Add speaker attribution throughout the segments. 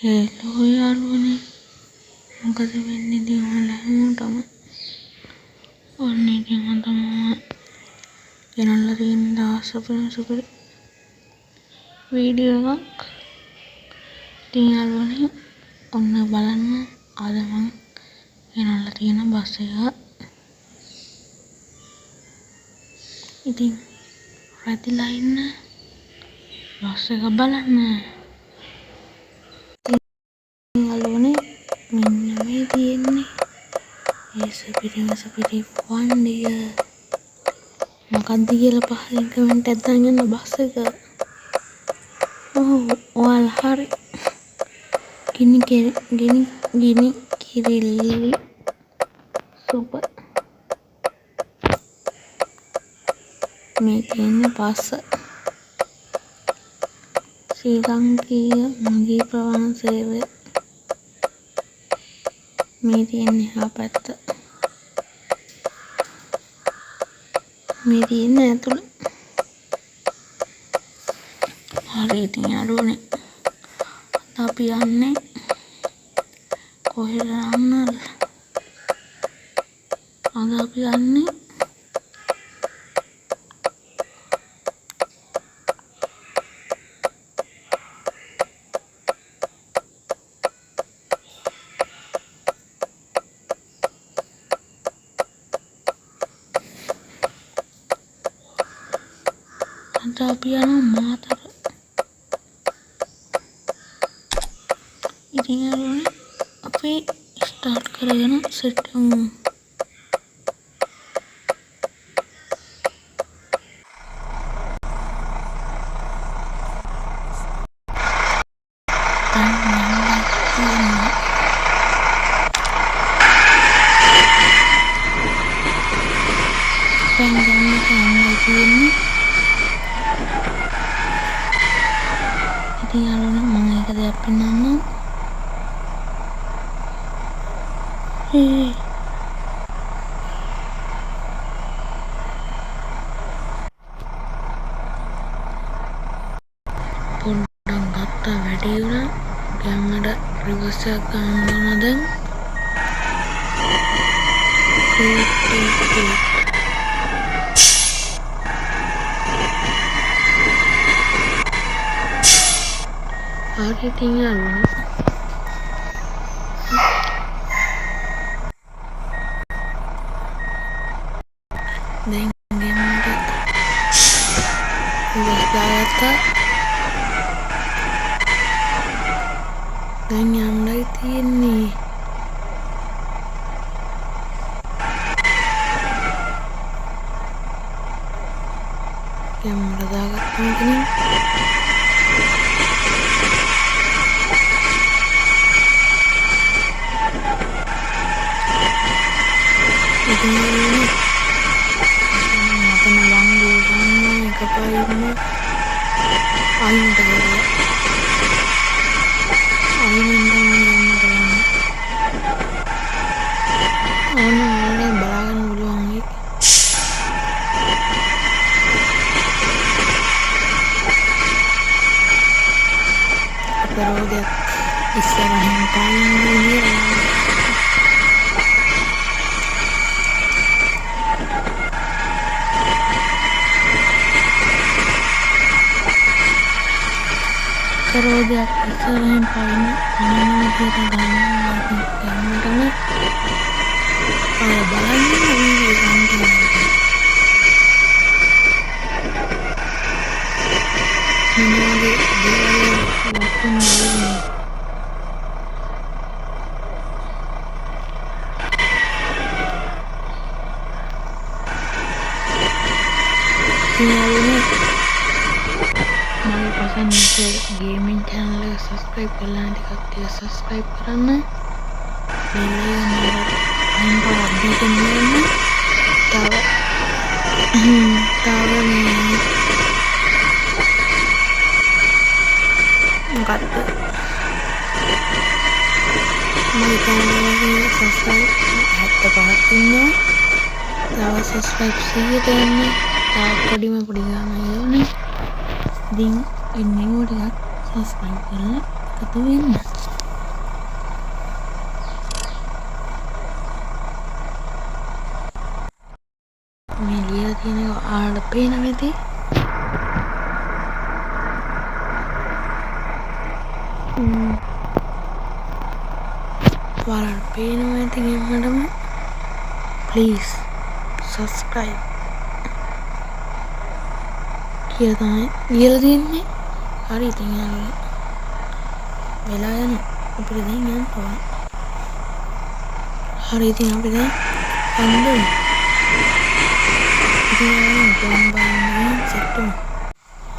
Speaker 1: Hello යාළුවනේ මොකද වෙන්නේ ඉතින් ඔයාලා හැමෝටම ඔන්න ඉතින් අද මම ගෙනල්ලා තියෙන සුපිරි වීඩියෝ එකක් ඉතින් යාළුවනේ ඔන්න බලන්න අද මම ගෙනල්ලා තියෙන බස් එක ඉතින් රැඳිලා ඉන්න බස් එක බලන්න යාළුවනේ මෙන්න මේ තියෙන්නේ ඒ සුපිරි වන්දිය මොකක්ද කියලා පහලින් කමෙන්ට් එකක් දාන්න යන්න බස් එක ඔයාලා හරි ගිනි කිරිල්ලි සුපර් මේ තියෙන්නේ බස් ශ්‍රී ලංකීය මගී ප්‍රවාහන සේවය මේ තියෙන්නේ එහා පැත්ත මේ තියෙන්නේ ඇතුළ හරි ඉතින් යාළුවනේ අපි යන්නේ කොහෙද යන්නද අද අපි යන්නේ අපි යනවා මාතර ඉතින් යාළුවනේ අපි ස්ටාර්ට් කරගෙන සෙට් වෙමු ඉතින් යාළුවනේ මම එක දෙයක් පෙන්නන්නම් පොඩ්ඩක් ගත්තා වැඩි වුණා ගෑමට රිවර්ස් එකක් ගන්න ඕන දැන් හරි ඉතින් යාළුවනේ දැන් ගෑමට රිවර්ස් දාගත්තා දැන් යන්නයි තියෙන්නේ කැමරා දාගත්තා ඉතින් අපන වංගු ගන්න එකපාරින්ම අයින්ට කරලා බලාගන්න පුළුවන් අපරෝධයක් ඉස්සරහින් පායින්නේ කරෝදයක් ඉස්සරහින් පයින් අනන විදියට ගන්නවා ගන්නටම බලන්න වීඩියෝ गेमिंग चैनल सब्सक्राइब करना दिखाती है सब्सक्राइब करना अपडेट सब्सक्राइब करना එකතු වෙන්න. මේ ලියලා තියෙන එක ඔයාලට පේනවද ඇති? ඔයාලට පේනවා ඇති ගෙම්මටම. ප්ලීස් සබ්ස්ක්‍රයිබ් කියලා තමයි ලියලා තියෙන්නේ. හරි ඉතින් වෙලා යන අපිට දැන් යන්න ඕන. හරි ඉතින් අපි දැන් යන්න.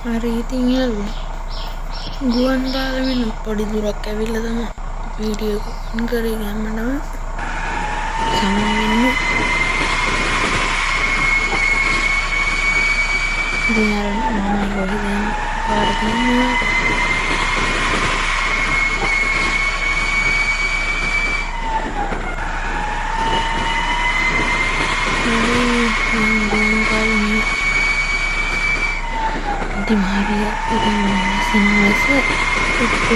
Speaker 1: හරි ඉතින් යාළුවෝ ගුවන් පාලමෙන් පොඩි දුරක් ඇවිල්ලා තමයි වීඩියෝ එක ඔන් කරේ ගන්නම සමාවෙන්න. ඉතින් මම කොහෙද පාරට යන්නේ? di Maria itu sengaja itu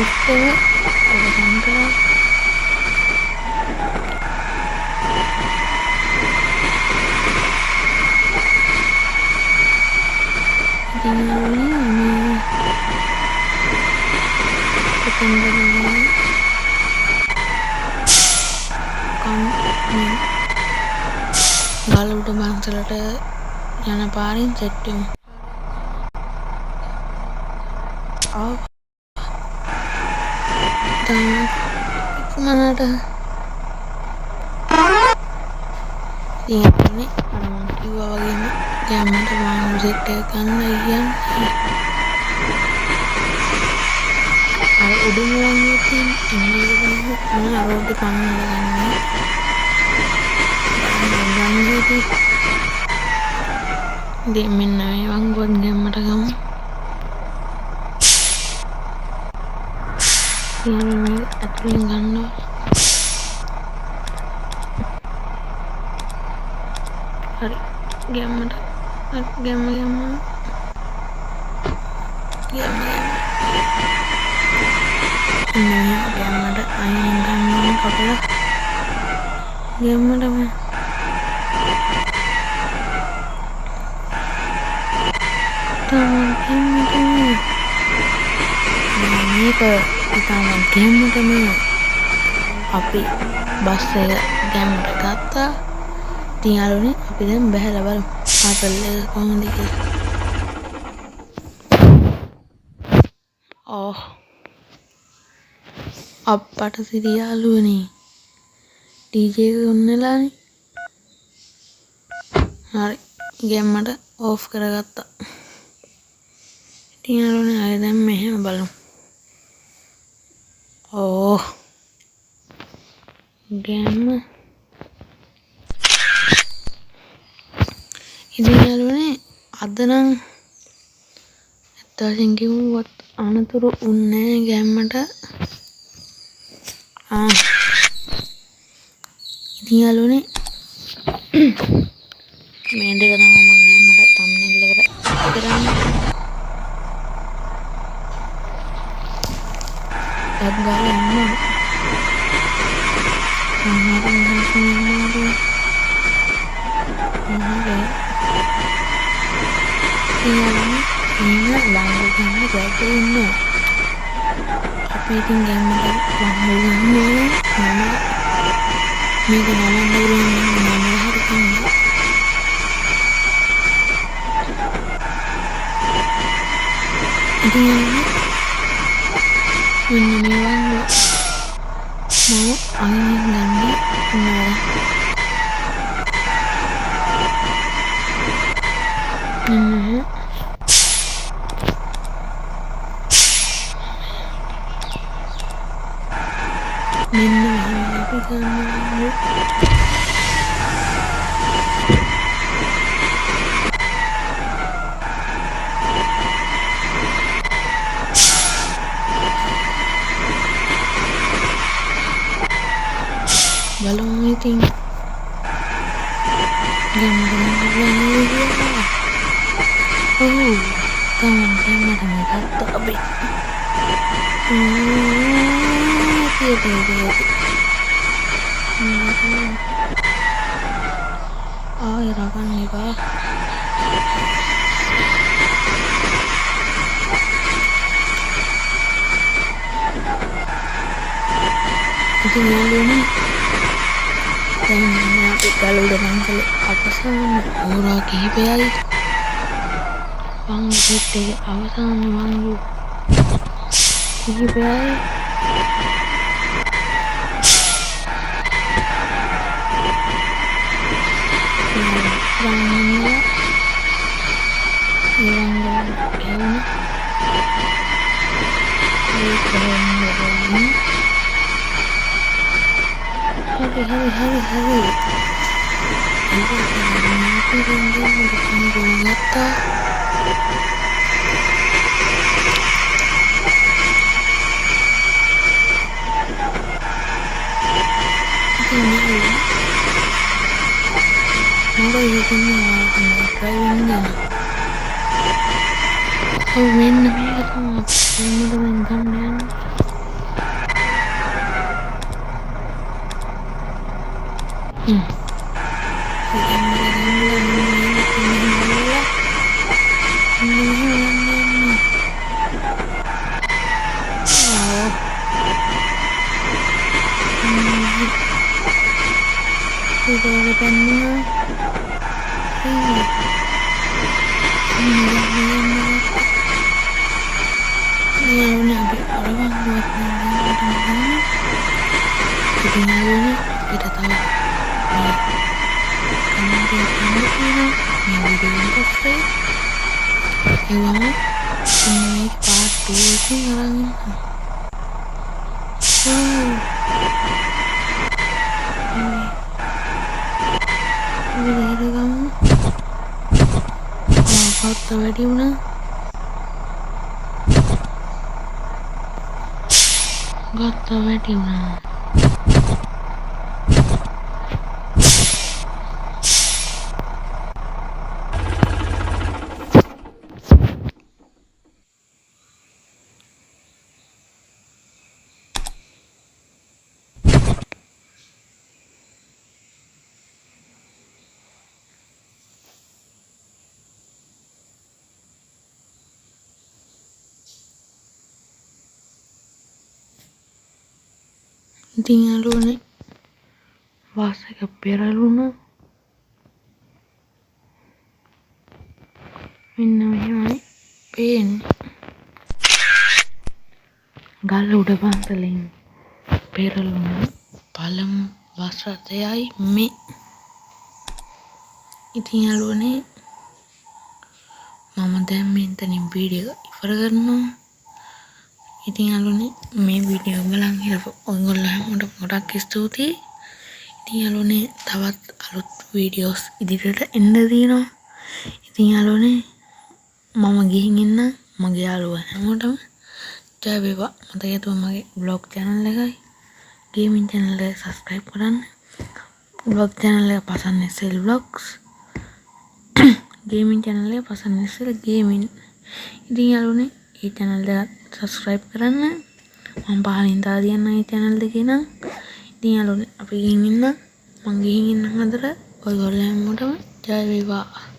Speaker 1: orang ini ketentuan kan kalau udah bangsalට යන පාරින් සෙට් වෙමු. දැන් ඉක්මනට ඉන්නේ අර මම කිව්වා වගේම ගෑමන්ට වාහන සෙට් එක ගන්න යන්නේ. අර උඩින් වගේ තියෙන ඉන්නේ මම රෝඩ් එක ගන්න di minna memang buat gambar kamu ini aku ingin lo hari gambar ini gambar ayam gambar kepala gambar apa මේක ඉතාමත් ගැම්මටම අපි බස් එක ගැම්මට ගත්තා. ඉතින් යාළුවනේ අපි දැන් බහැලා බලමු පාසල් එක කොහොමද කියලා. අප්පට සිරි යාළුවනේ DJ එක ඔන්නලානේ. හරි ගැම්මට ඕෆ් කරගත්තා. ඉතින් යාළුවනේ ආයෙ දැන් මෙහෙම බලමු. ගැම්ම ඉතින් යාළුවනේ අද නම් ඇත්තටම කිව්වොත් අනතුරු උන්නේ ගැම්මට. ඉතින් යාළුවනේ මේ දෙක තමයි මම ගැම්මට thumbnail එකට කරන්නේ. ගාලා යන්න අපි ඉතින් ගැම්මට ලංගු ගන්නේ මම මේක නලන්න උරුන්නේ මම හරි කන්නේ. ඉතින් මෙන්න මේ වගේ මම අයින් ගන්නේ නෑ. මෙන්න අපි ගන්නේ බලමු ඉතින් ගම්මට ගත්තා අපි. Irakan nih kak. Itu malu nih. Tapi kalau udah nangkal apa sama orang kibai. Bang gede apa sama bang kibai. Hari. Tinggal lu nih bahasa kepera lu na minamnya pen galau udah banteling pera lu na palam bahasa tayai me tinggal lu nih mama dan minta nih video ifaragano ඉතින් යාළුවනේ මේ video බලන් හිටපු ඔයගොල්ලෝ හැමෝටම ගොඩක් ස්තුතියි. ඉතින් යාළුවනේ තවත් අලුත් වීඩියෝස් ඉදිරියට එන්න තියෙනවා. ඉතින් යාළුවනේ මම ගිහින් ඉන්න මගේ යාළුවා හැමෝටම ජය වේවා. මතක හිටපු මගේ vlog channel එකයි gaming channel එක subscribe කරන්න. vlog channel එක පසන්න SL vlogs gaming channel එක පසන්න SL gaming. ඉතින් යාළුවනේ මේ channel එක subscribe කරන්න මම පහලින් දාලා තියන්න මේ channel එකේ නම්. ඉතින් යාළුවනේ අපි ගිහින් ඉන්න මං ගිහින් ඉන්න හදලා ඔයගොල්ලෝ හැමෝටම ජය වේවා.